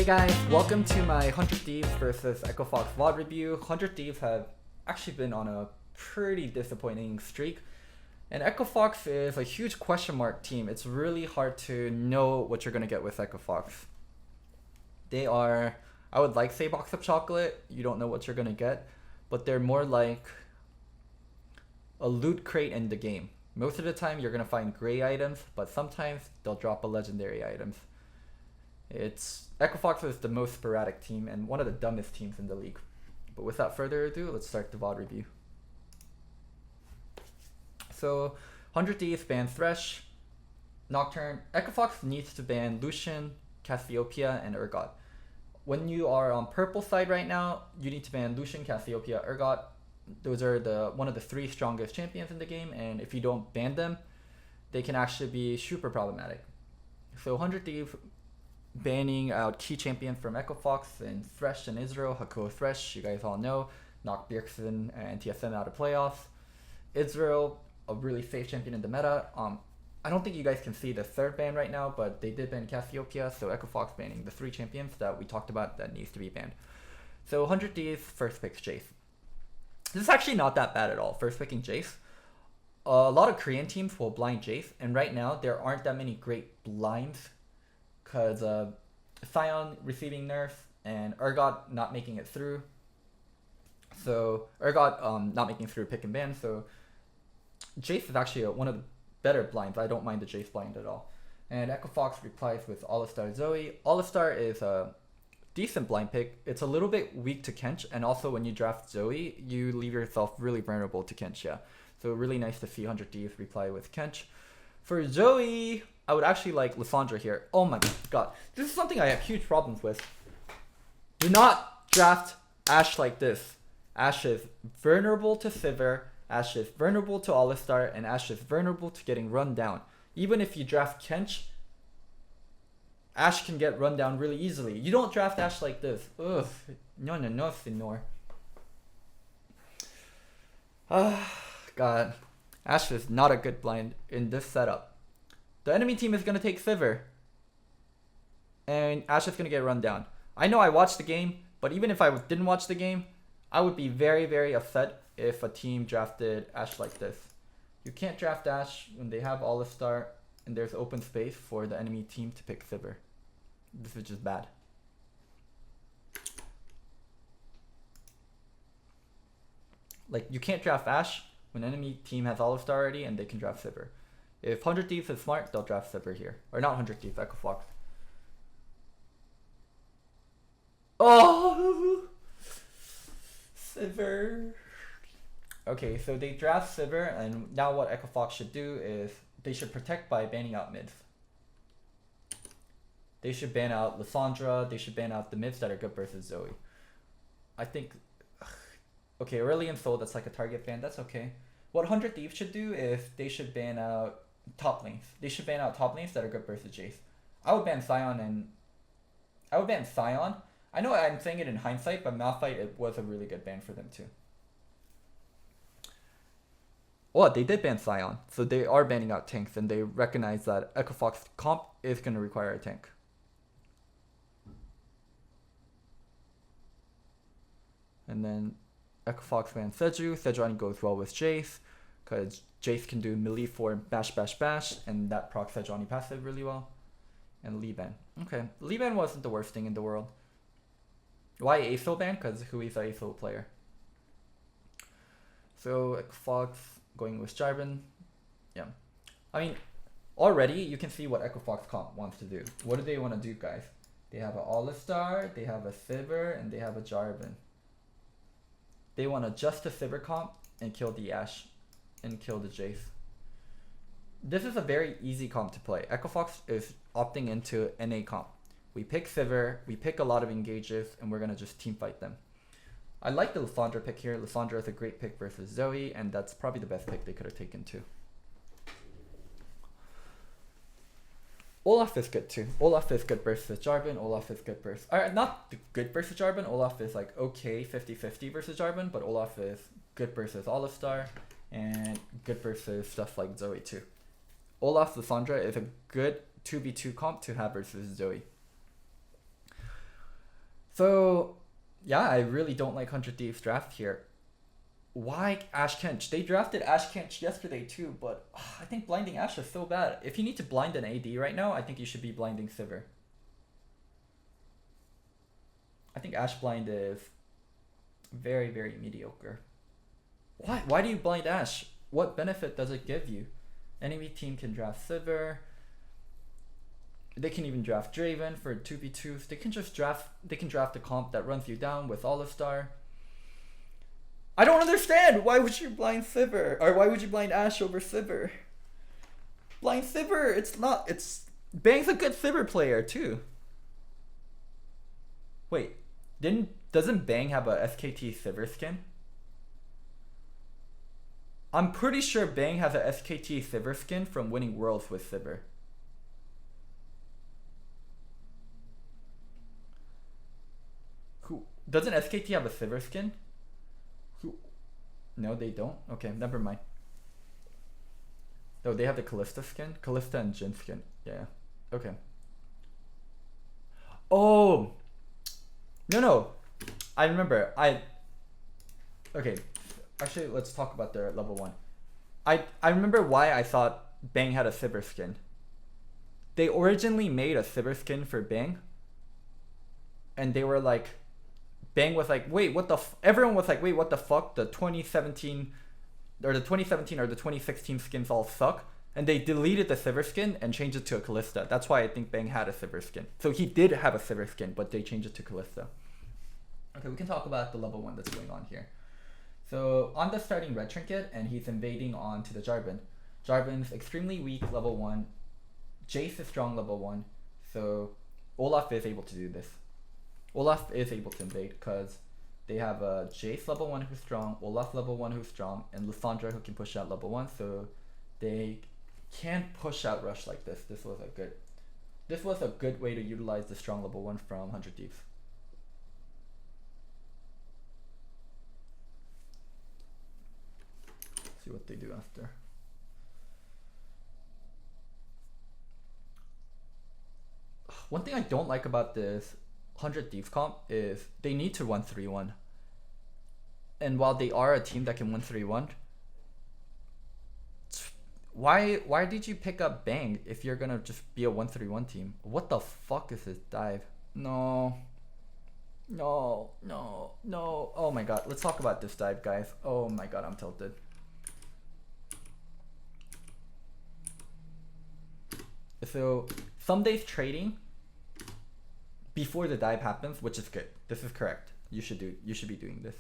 Hey guys, welcome to my 100 Thieves versus Echo Fox VOD review. 100 Thieves have actually been on a pretty disappointing streak, and Echo Fox is a huge question mark team. It's really hard to know what you're going to get with Echo Fox. They are, I would like say box of chocolate, you don't know what you're going to get, but they're more like a loot crate in the game. Most of the time you're going to find gray items, but sometimes they'll drop a legendary items. Echo Fox is the most sporadic team and one of the dumbest teams in the league. But without further ado, let's start the VOD review. So, 100 Thieves ban Thresh, Nocturne. Echo Fox needs to ban Lucian, Cassiopeia, and Urgot. When you are on purple side right now, you need to ban Lucian, Cassiopeia, Urgot. Those are one of the 3 strongest champions in the game, and if you don't ban them, they can actually be super problematic. So 100 Thieves banning out key champions from Echo Fox and Thresh and Israel. Hakuo Thresh, you guys all know, knocked Bjergsen and TSM out of playoffs. Israel, a really safe champion in the meta. I don't think you guys can see the third ban right now, but they did ban Cassiopeia, so Echo Fox banning the 3 champions that we talked about that needs to be banned. So 100 Thieves first picks Jace. This is actually not that bad at all, first picking Jace. A lot of Korean teams will blind Jace, and right now there aren't that many great blinds because Sion receiving nerf and Urgot not making it through. So Urgot not making through pick and ban, so Jace is actually one of the better blinds. I don't mind the Jace blind at all. And Echo Fox replies with Alistar Zoe. Alistar is a decent blind pick. It's a little bit weak to Kench, and also when you draft Zoe, you leave yourself really vulnerable to Kench, yeah. So really nice to see 100 Thieves reply with Kench. For Zoe, I would actually like Lissandra here. Oh my god. This is something I have huge problems with. Do not draft Ashe like this. Ashe is vulnerable to Sivir, Ashe is vulnerable to Alistar, and Ashe is vulnerable to getting run down. Even if you draft Kench, Ashe can get run down really easily. You don't draft Ashe like this. Ugh. No, senor. God. Ashe is not a good blind in this setup. The enemy team is going to take Sivir, and Ashe is going to get run down. I know I watched the game, but even if I didn't watch the game, I would be very, very upset if a team drafted Ashe like this. You can't draft Ashe when they have Alistar and there's open space for the enemy team to pick Sivir. This is just bad. Like, you can't draft Ashe when enemy team has Alistar already and they can draft Sivir. If 100 Thieves is smart, they'll draft Sivir here. Or not 100 Thieves, Echo Fox. Oh! Sivir. Okay, so they draft Sivir, and now what Echo Fox should do is they should protect by banning out mids. They should ban out Lissandra, they should ban out the mids that are good versus Zoe. I think... Okay, Aurelion Soul, that's like a target ban, that's okay. What 100 Thieves should do is they should ban out top lanes. They should ban out top lanes that are good versus Jace. I would ban Sion. I know I'm saying it in hindsight, but Malphite, it was a really good ban for them too. Oh, they did ban Sion, so they are banning out tanks, and they recognize that Echo Fox comp is going to require a tank. And then Echo Fox bans Seju. Sejuani goes well with Jace, because Jace can do melee for bash, and that procs Sejuani passive really well. And Lee ban. Okay, Lee ban wasn't the worst thing in the world. Why ASO ban? Because Hui's an ASO player. So Echo Fox going with Jarvan. Yeah. I mean, already you can see what Echo Fox comp wants to do. What do they want to do, guys? They have an Alistar, they have a Sivir, and they have a Jarvan. They want to adjust the Sivir comp and kill the Ashe and kill the Jace. This is a very easy comp to play. Echo Fox is opting into NA comp. We pick Sivir, we pick a lot of engages, and we're going to just team fight them. I like the Lissandra pick here. Lissandra is a great pick versus Zoe, and that's probably the best pick they could have taken too. Olaf is good too. Olaf is good versus Jarvan. Olaf is good versus... not good versus Jarvan. Olaf is like okay 50-50 versus Jarvan, but Olaf is good versus Alistar and good versus stuff like Zoe too. Olaf Lissandra is a good 2v2 comp to have versus Zoe. So yeah, I really don't like 100 Thieves draft here. Why Ash Kench? They drafted Ash Kench yesterday too, but I think blinding Ash is so bad. If you need to blind an AD right now, I think you should be blinding Sivir. I think Ash blind is very, very mediocre. Why? Why do you blind Ash? What benefit does it give you? Enemy team can draft Sivir. They can even draft Draven for 2v2s. They can just draft. They can draft a comp that runs you down with Olive Star. I don't understand. Why would you blind Sivir? Or why would you blind Ash over Sivir? Blind Sivir. It's not. It's Bang's a good Sivir player too. Wait, doesn't Bang have a SKT Sivir skin? I'm pretty sure Bang has a SKT Sivir skin from winning Worlds with Sivir. Who doesn't SKT have a Sivir skin? Who? No, they don't. Okay, never mind. Oh, they have the Kalista skin, Kalista and Jhin skin. Yeah. Okay. Oh. No. I remember. Okay. Actually, let's talk about their level 1. I remember why I thought Bang had a Sivir skin. They originally made a Sivir skin for Bang. And they were like, Bang was like, wait, what the everyone was like, wait, what the fuck? The 2017 or the 2016 skins all suck. And they deleted the Sivir skin and changed it to a Kalista. That's why I think Bang had a Sivir skin. So he did have a Sivir skin, but they changed it to Kalista. Okay, we can talk about the level 1 that's going on here. So on the starting red trinket, and he's invading onto the Jarvan. Jarvan's extremely weak level 1. Jace is strong level 1. So Olaf is able to do this. Olaf is able to invade because they have a Jace level 1 who's strong, Olaf level 1 who's strong, and Lissandra who can push out level 1. So they can't push out Rush like this. This was a good way to utilize the strong level 1 from 100 Thieves. See what they do after. One thing I don't like about this 100 Thieves comp is they need to 1-3-1. And while they are a team that can 1-3-1, why did you pick up Bang if you're gonna just be a 1-3-1 team? What the fuck is this dive? No. Oh my god, let's talk about this dive, guys. Oh my god, I'm tilted. So some days trading before the dive happens, which is good. This is correct. You should be doing this.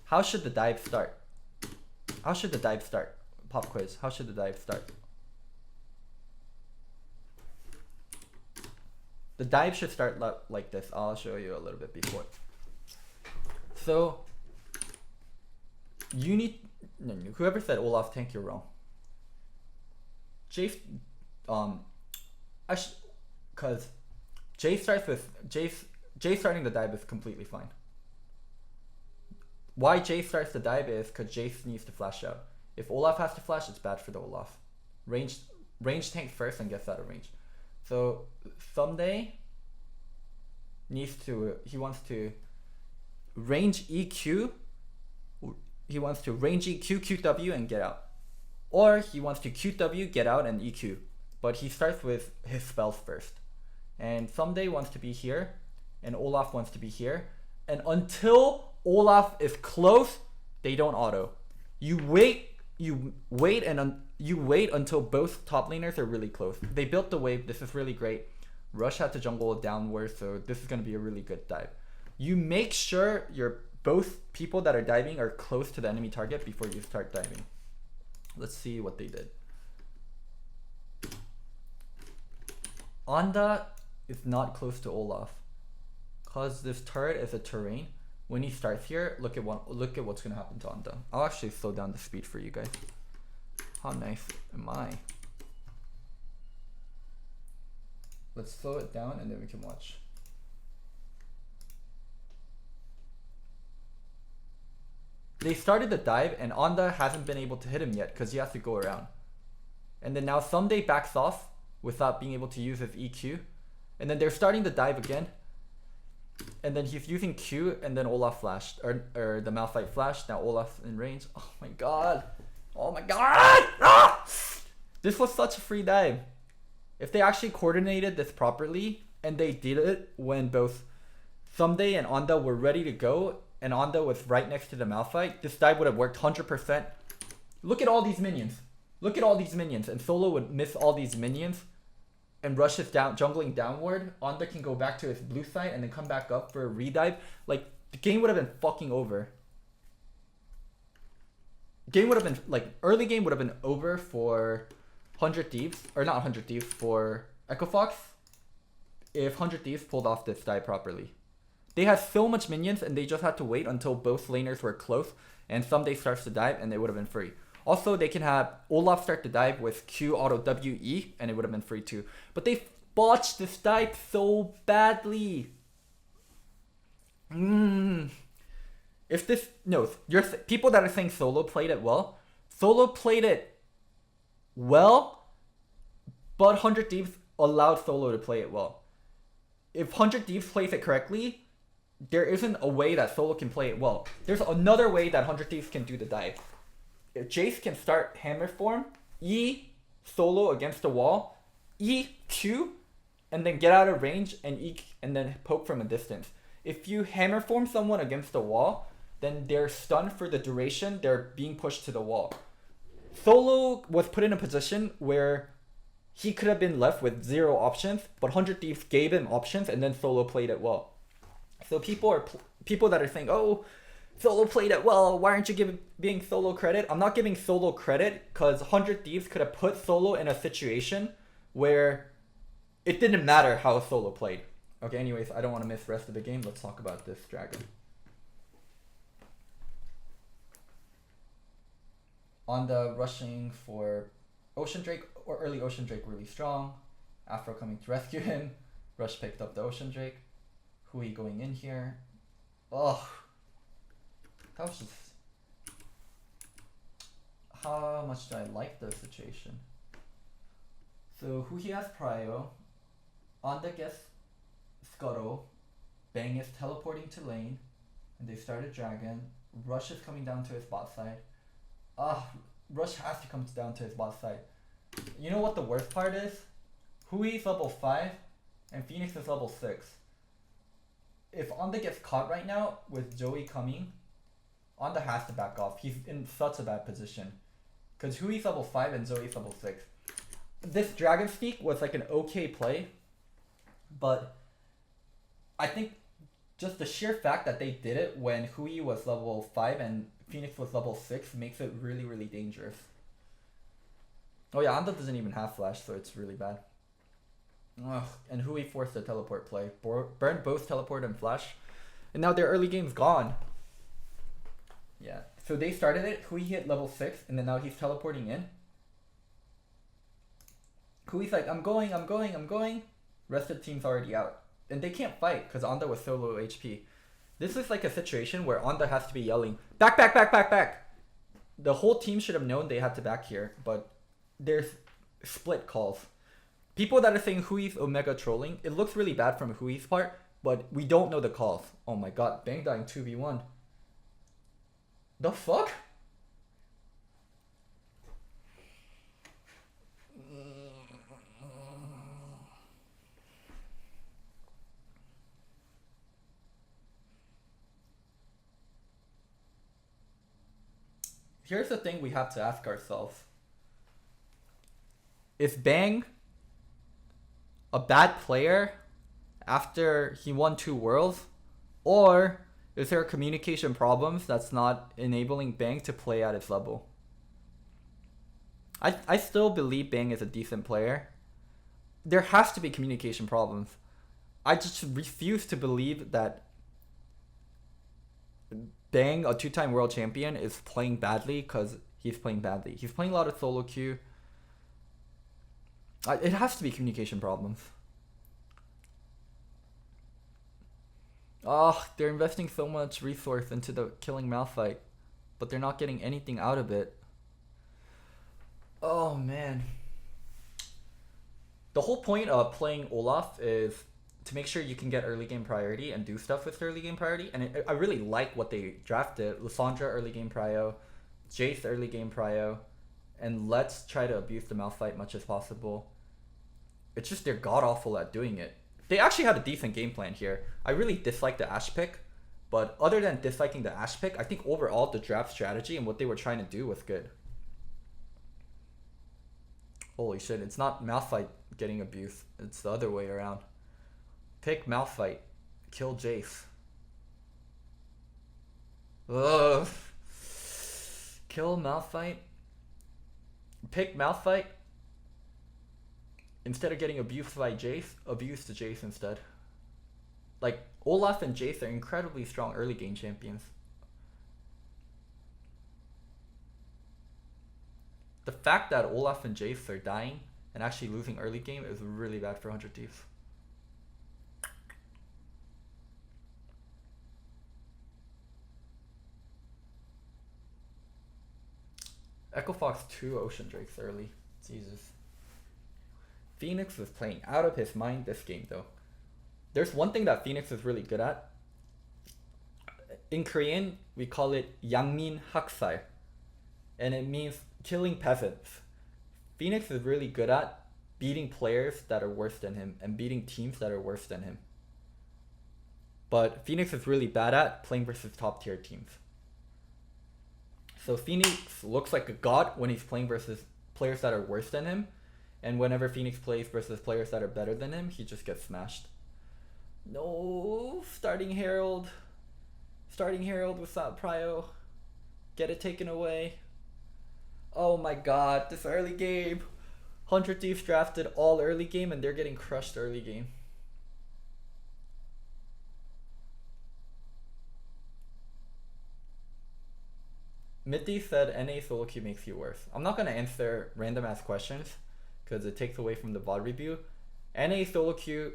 How should the dive start? Pop quiz. How should the dive start? The dive should start like this. I'll show you a little bit before. So you need whoever said Olaf tank, you're wrong. Jace, cause Jace starts with Jace starting the dive is completely fine. Why Jace starts the dive is because Jace needs to flash out. If Olaf has to flash, it's bad for the Olaf. Range tank first and gets out of range. So someday he wants to range EQ. He wants to range EQ, QW, and get out. Or he wants to QW, get out, and EQ. But he starts with his spells first. And someday wants to be here, and Olaf wants to be here. And until Olaf is close, they don't auto. You wait until both top laners are really close. They built the wave. This is really great. Rush had to jungle downwards, so this is going to be a really good dive. You make sure both people that are diving are close to the enemy target before you start diving. Let's see what they did. Anda is not close to Olaf. Cause this turret is a terrain. When he starts here, look at what's gonna happen to Anda. I'll actually slow down the speed for you guys. How nice am I? Let's slow it down and then we can watch. They started the dive and Anda hasn't been able to hit him yet because he has to go around. And then now Someday backs off without being able to use his EQ. And then they're starting to dive again. And then he's using Q, and then Olaf flashed, or the Malphite flashed. Now Olaf's in range. Oh my god. Oh my god! Ah! This was such a free dive. If they actually coordinated this properly, and they did it when both Someday and Onda were ready to go, and Onda was right next to the Malphite, this dive would have worked 100%. Look at all these minions. Look at all these minions. And Solo would miss all these minions and rush his down, jungling downward. Onda can go back to his blue side and then come back up for a redive. Like, the game would have been fucking over. Game would have been, like, early game would have been over for 100 Thieves, or not 100 Thieves, for Echo Fox if 100 Thieves pulled off this dive properly. They had so much minions and they just had to wait until both laners were close and Someday starts to dive and they would have been free. Also, they can have Olaf start to dive with Q auto WE and it would have been free too. But they botched this dive so badly. If this, no, people that are saying Solo played it well, Solo played it well, but 100 Thieves allowed Solo to play it well. If 100 Thieves plays it correctly, there isn't a way that Solo can play it well. There's another way that 100 Thieves can do the dive. If Jace can start hammer form, E, Solo against the wall, E, Q, and then get out of range and E, and then poke from a distance. If you hammer form someone against the wall, then they're stunned for the duration, they're being pushed to the wall. Solo was put in a position where he could have been left with 0 options, but 100 Thieves gave him options and then Solo played it well. So people that are saying, oh, Solo played it well, why aren't you giving Solo credit? I'm not giving Solo credit because 100 Thieves could have put Solo in a situation where it didn't matter how Solo played. Okay, anyways, I don't want to miss the rest of the game. Let's talk about this dragon. On the rushing for Ocean Drake, or early Ocean Drake really strong. Afro coming to rescue him. Rush picked up the Ocean Drake. Hui going in here. Ugh. That was just... How much do I like the situation? So Hui has Prio. Onda gets Scuttle. Bang is teleporting to lane. And they started Dragon. Rush is coming down to his bot side. Rush has to come down to his bot side. You know what the worst part is? Hui's level 5 and Phoenix is level 6. If Onda gets caught right now with Joey coming, Onda has to back off. He's in such a bad position. Because Hui's level 5 and Zoe's level 6. This Dragon Speak was like an okay play, but I think just the sheer fact that they did it when Hui was level 5 and Phoenix was level 6 makes it really, really dangerous. Oh yeah, Onda doesn't even have flash, so it's really bad. Ugh, and Hui forced a teleport play. Burned both teleport and flash. And now their early game's gone. Yeah, so they started it. Hui hit level 6, and then now he's teleporting in. Hui's like, I'm going. Rest of the team's already out. And they can't fight, because Onda was so low HP. This is like a situation where Onda has to be yelling, back! The whole team should have known they had to back here, but there's split calls. People that are saying Hui's Omega trolling, it looks really bad from Hui's part, but we don't know the calls. Oh my god, Bang dying 2v1. The fuck? Here's the thing we have to ask ourselves. Is Bang a bad player after he won 2 worlds? Or is there communication problems that's not enabling Bang to play at its level? I still believe Bang is a decent player. There has to be communication problems. I just refuse to believe that Bang, a 2-time world champion, is playing badly because he's playing badly. He's playing a lot of solo queue. It has to be communication problems. Oh, they're investing so much resource into the killing Malphite, but they're not getting anything out of it. Oh man. The whole point of playing Olaf is to make sure you can get early game priority and do stuff with early game priority. And I really like what they drafted. Lysandra early game prio, Jace early game prio, and let's try to abuse the Malphite much as possible. It's just they're god awful at doing it. They actually had a decent game plan here. I really dislike the Ashe pick, but other than disliking the Ashe pick, I think overall the draft strategy and what they were trying to do was good. Holy shit, it's not Malphite getting abused. It's the other way around. Pick Malphite. Kill Jace. Ugh. Kill Malphite. Pick Malphite. Instead of getting abused by Jace, abuse the Jace instead. Like, Olaf and Jace are incredibly strong early game champions. The fact that Olaf and Jace are dying and actually losing early game is really bad for 100 Thieves. Echo Fox 2 Ocean Drakes early. Jesus. Phoenix was playing out of his mind this game though. There's one thing that Phoenix is really good at. In Korean, we call it Yangmin Haksal. And it means killing peasants. Phoenix is really good at beating players that are worse than him and beating teams that are worse than him. But Phoenix is really bad at playing versus top tier teams. So Phoenix looks like a god when he's playing versus players that are worse than him. And whenever Phoenix plays versus players that are better than him, he just gets smashed. No, starting Herald. Starting Herald without prio. Get it taken away. Oh my god, this early game. 100 Thieves drafted all early game and they're getting crushed early game. Mitty said NA solo queue makes you worse. I'm not going to answer random ass questions because it takes away from the VOD review. NA solo queue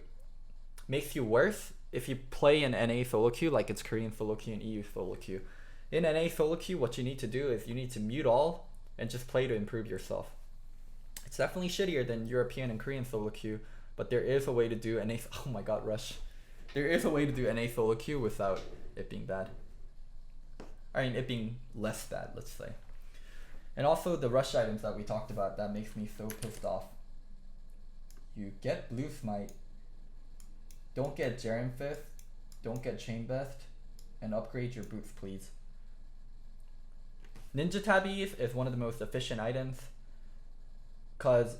makes you worse if you play in NA solo queue like it's Korean solo queue and EU solo queue. In NA solo queue, what you need to do is you need to mute all and just play to improve yourself. It's definitely shittier than European and Korean solo queue, but there is a way to do NA. Oh my god, Rush. There is a way to do NA solo queue without it being bad. I mean, it being less bad, let's say. And also the rush items that we talked about, that makes me so pissed off. You get Blue Smite, don't get Jaren Fifth, don't get Chain Best, and upgrade your boots, please. Ninja Tabbies is one of the most efficient items, because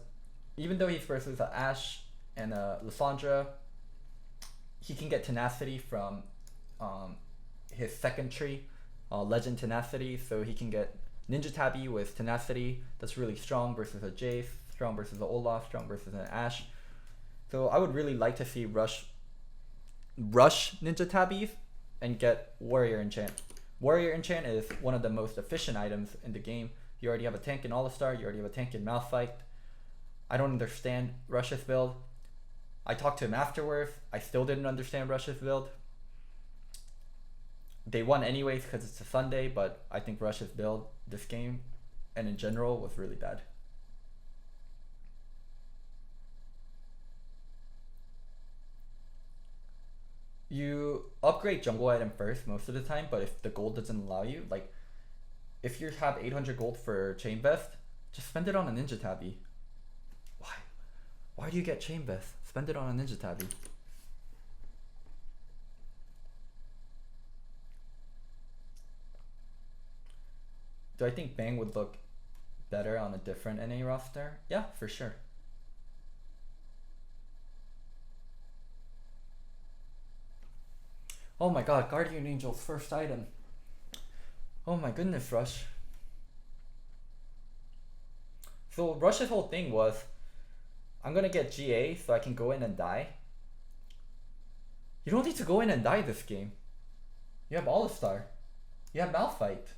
even though he's versus a Ashe and a Lysandra, he can get Tenacity from his second tree, Legend Tenacity, so he can get Ninja Tabby with Tenacity that's really strong versus a Jace, strong versus a Olaf, strong versus an Ashe. So I would really like to see rush Ninja Tabbies and get Warrior Enchant. Warrior Enchant is one of the most efficient items in the game. You already have a tank in All-Star, you already have a tank in Malphite. I don't understand Rush's build. I talked to him afterwards, I still didn't understand Rush's build. They won anyways because it's a Sunday, but I think Rush's build this game and in general was really bad. You upgrade jungle item first most of the time, but if the gold doesn't allow you, like if you have 800 gold for Chain Best, just spend it on a Ninja Tabby. Why? Why do you get Chain Best? Spend it on a Ninja Tabby. Do I think Bang would look better on a different NA roster? Yeah, for sure. Oh my god, Guardian Angel's first item. Oh my goodness, Rush. So Rush's whole thing was, I'm gonna get GA so I can go in and die. You don't need to go in and die this game. You have All-Star. You have Malphite.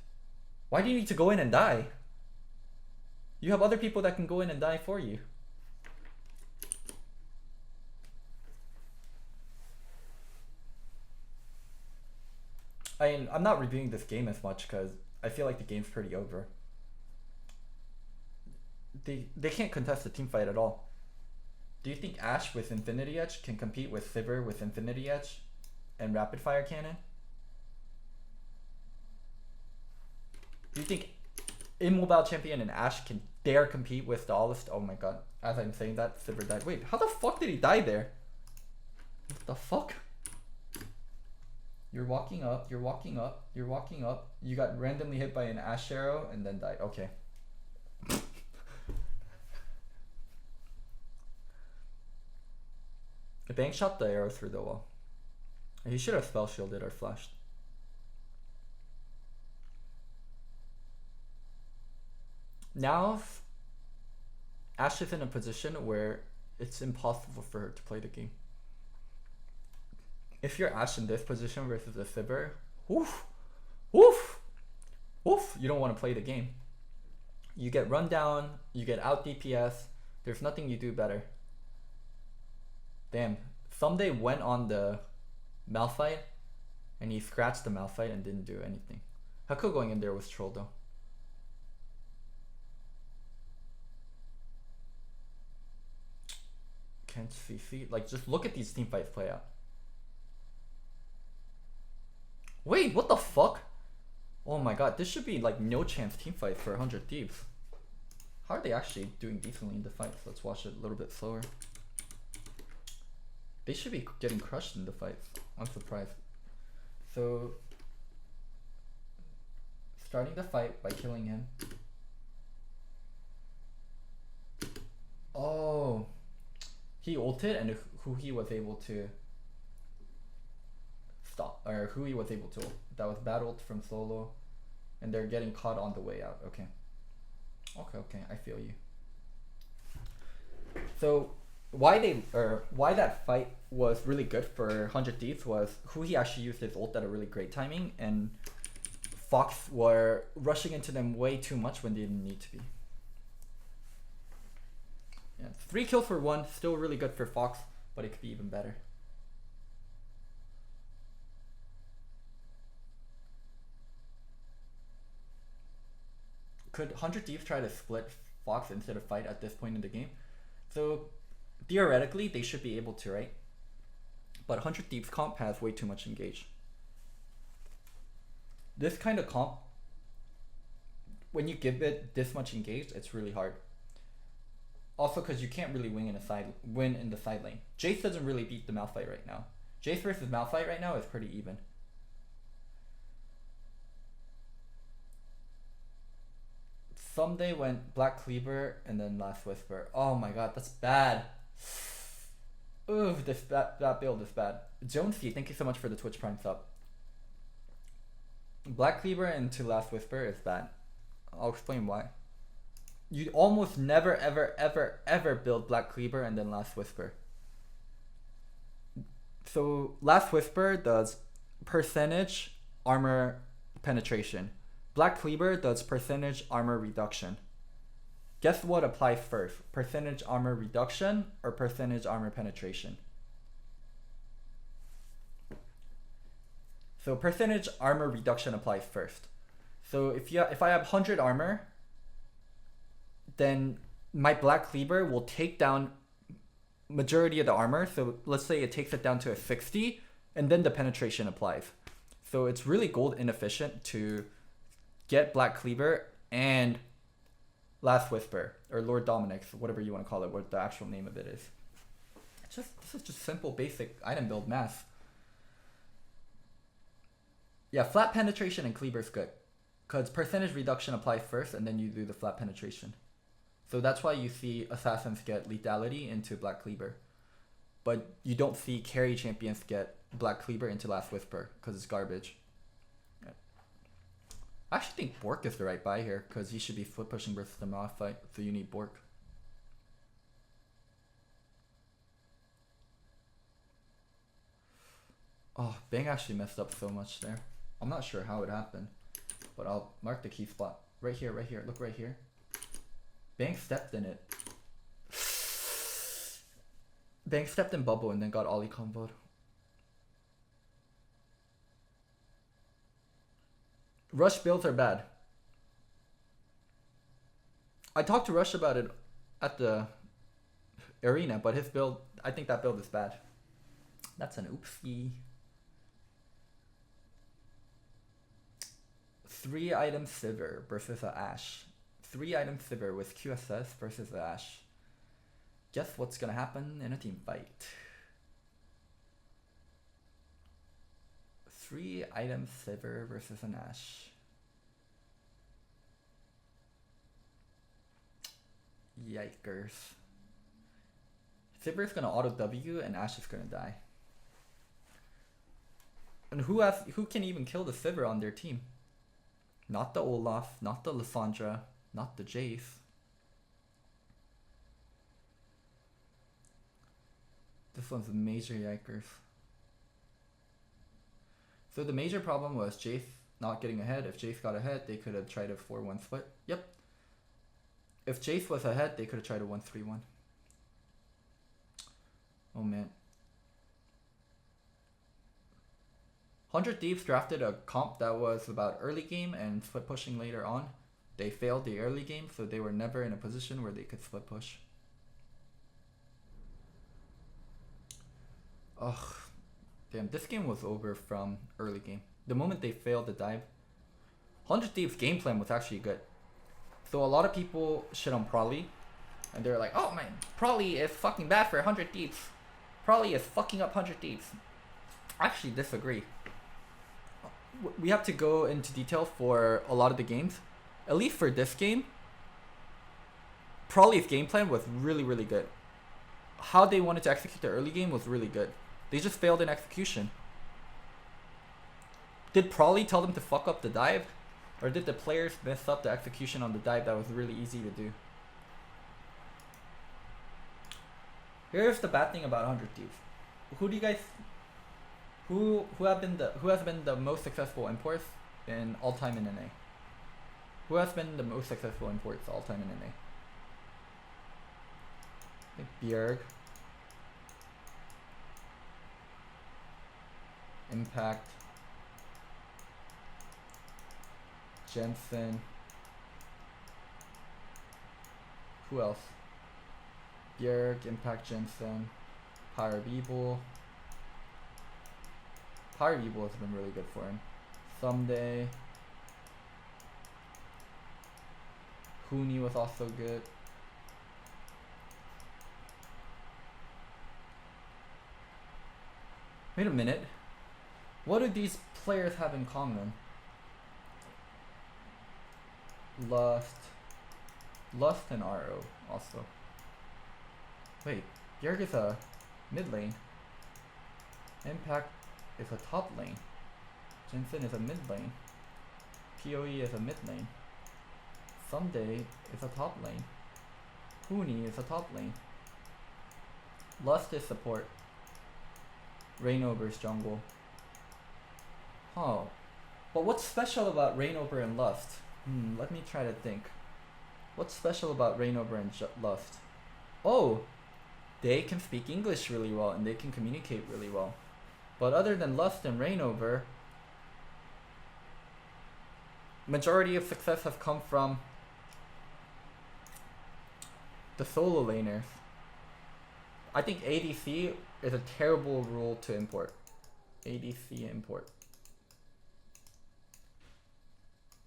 Why do you need to go in and die? You have other people that can go in and die for you. I mean, I'm not reviewing this game as much because I feel like the game's pretty over. They can't contest the team fight at all. Do you think Ashe with Infinity Edge can compete with Sivir with Infinity Edge and Rapid Fire Cannon? Do you think Immobile Champion and Ashe can dare compete with the Duelist? Oh my god. As I'm saying that, Sivir died. Wait, how the fuck did he die there? What the fuck? You're walking up, you're walking up, you're walking up. You got randomly hit by an Ashe arrow and then died. Okay. Bang shot the arrow through the wall. He should have spell shielded or flashed. Now Ashe is in a position where it's impossible for her to play the game. If you're Ashe in this position versus a Sivir, woof, woof, woof, you don't want to play the game. You get run down, you get out DPS, there's nothing you do better. Damn, Someday went on the Malphite and he scratched the Malphite and didn't do anything. Hako going in there was troll though. Can't see, like just look at these team fights play out. Wait, what the fuck? Oh my god, this should be like no chance team fight for 100 Thieves. How are they actually doing decently in the fights? Let's watch it a little bit slower. They should be getting crushed in the fights. I'm surprised. So, starting the fight by killing him. Oh, he ulted and who he was able to stop, or who he was able to ult. That was bad ult from Solo, and they're getting caught on the way out. Okay. Okay, I feel you. So why that fight was really good for 100 Thieves was who he actually used his ult at a really great timing, and Fox were rushing into them way too much when they didn't need to be. Yeah, 3 kills for 1, still really good for Fox, but it could be even better. Could 100 Thieves try to split Fox instead of fight at this point in the game? So theoretically they should be able to, right? But 100 Thieves comp has way too much engage. This kind of comp, when you give it this much engage, it's really hard. Also because you can't really win in the side lane. Jace doesn't really beat the Malphite right now. Jace versus Malphite right now is pretty even. Someday went Black Cleaver and then Last Whisper. Oh my god, that's bad. Ooh, that build is bad. Jonesy, thank you so much for the Twitch Prime sub. Black Cleaver into Last Whisper is bad. I'll explain why. You almost never ever build Black Cleaver and then Last Whisper. So Last Whisper does percentage armor penetration. Black Cleaver does percentage armor reduction. Guess what applies first? Percentage armor reduction or percentage armor penetration? So percentage armor reduction applies first. So if I have 100 armor, then my Black Cleaver will take down majority of the armor. So let's say it takes it down to a 60, and then the penetration applies. So it's really gold inefficient to get Black Cleaver and Last Whisper, or Lord Dominic's, whatever you want to call it, what the actual name of it is. This is just simple basic item build math. Yeah, flat penetration and Cleaver is good, because percentage reduction applies first and then you do the flat penetration. So that's why you see assassins get lethality into Black Cleaver, but you don't see carry champions get Black Cleaver into Last Whisper because it's garbage. I actually think Bork is the right buy here because he should be foot pushing versus the Malphite, so you need Bork. Oh, Bang actually messed up so much there. I'm not sure how it happened, but I'll mark the key spot. Right here, look right here. Bang stepped in it. Bang stepped in bubble and then got Ollie comboed. Rush builds are bad. I talked to Rush about it arena, but his build, I think that build is bad. That's an oopsie. 3-item Sivir versus a Ashe. 3-item Sivir with QSS versus the Ashe. Guess what's gonna happen in a team fight? 3-item Sivir versus an Ashe. Yikers. Sivir's gonna auto W and Ashe is gonna die. And who can even kill the Sivir on their team? Not the Olaf, not the Lissandra, not the Jace. This one's a major yikers. So the major problem was Jace not getting ahead. If Jace got ahead, they could have tried a 4-1 split. Yep. If Jace was ahead, they could have tried a 1-3-1. Oh man. 100 Thieves drafted a comp that was about early game and split pushing later on. They failed the early game, so they were never in a position where they could split push. Ugh. Damn, this game was over from early game. The moment they failed the dive. 100 Thieves game plan was actually good. So a lot of people shit on Prolly. And they're like, oh man, Prolly is fucking bad for 100 Thieves. Prolly is fucking up 100 Thieves. I actually disagree. We have to go into detail for a lot of the games. At least for this game, Prolly's game plan was really, really good. How they wanted to execute the early game was really good. They just failed in execution. Did Prolly tell them to fuck up the dive? Or did the players mess up the execution on the dive that was really easy to do? Here's the bad thing about 100 Thieves. Who do you guys... Who has been the most successful imports in all time in NA? Who has been the most successful imports all time in NA? Bjerg, Impact, Jensen. Who else? Bjerg, Impact, Jensen, Power Beeble. Power Beeble has been really good for him. Someday. Huni was also good. Wait a minute. What do these players have in common? Lust and RO also. Wait, Bjerg is a mid lane. Impact is a top lane. Jensen is a mid lane. PoE is a mid lane. Someday is a top lane. Huni is a top lane. Lust is support. Rainover is jungle. Huh. But what's special about Rainover and Lust? Let me try to think. What's special about Rainover and Lust? Oh! They can speak English really well and they can communicate really well. But other than Lust and Rainover, majority of success has come from the solo laners. I think ADC is a terrible rule to import. ADC import.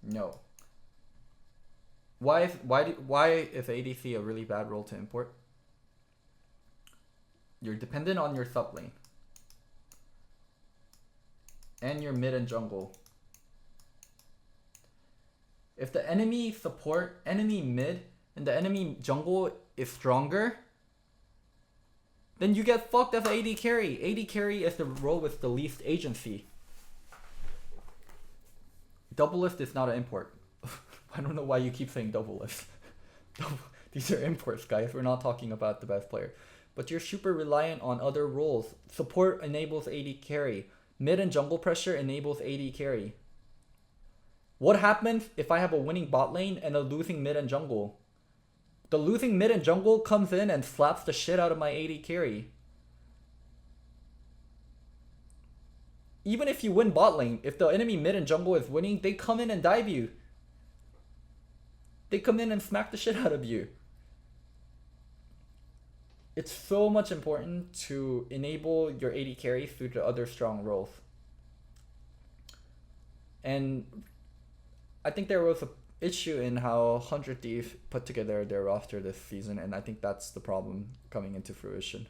No. Why is ADC a really bad role to import? You're dependent on your sub lane. And your mid and jungle. If the enemy support, enemy mid, and the enemy jungle is stronger, then you get fucked as AD carry. AD carry is the role with the least agency. Double lift is not an import. I don't know why you keep saying double lift. These are imports, guys. We're not talking about the best player. But you're super reliant on other roles. Support enables AD carry. Mid and jungle pressure enables AD carry. What happens if I have a winning bot lane and a losing mid and jungle? The losing mid and jungle comes in and slaps the shit out of my AD carry. Even if you win bot lane, if the enemy mid and jungle is winning, they come in and dive you. They come in and smack the shit out of you. it's so much important to enable your AD carry through the other strong roles. And I think there was a issue in how 100 Thieves put together their roster this season, and I think that's the problem coming into fruition.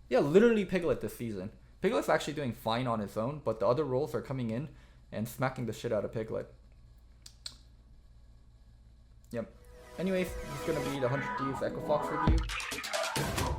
Yeah, literally Piglet this season. Piglet's actually doing fine on his own, but the other roles are coming in and smacking the shit out of Piglet. Yep. Anyways, this is gonna be the 100 Thieves Echo Fox review.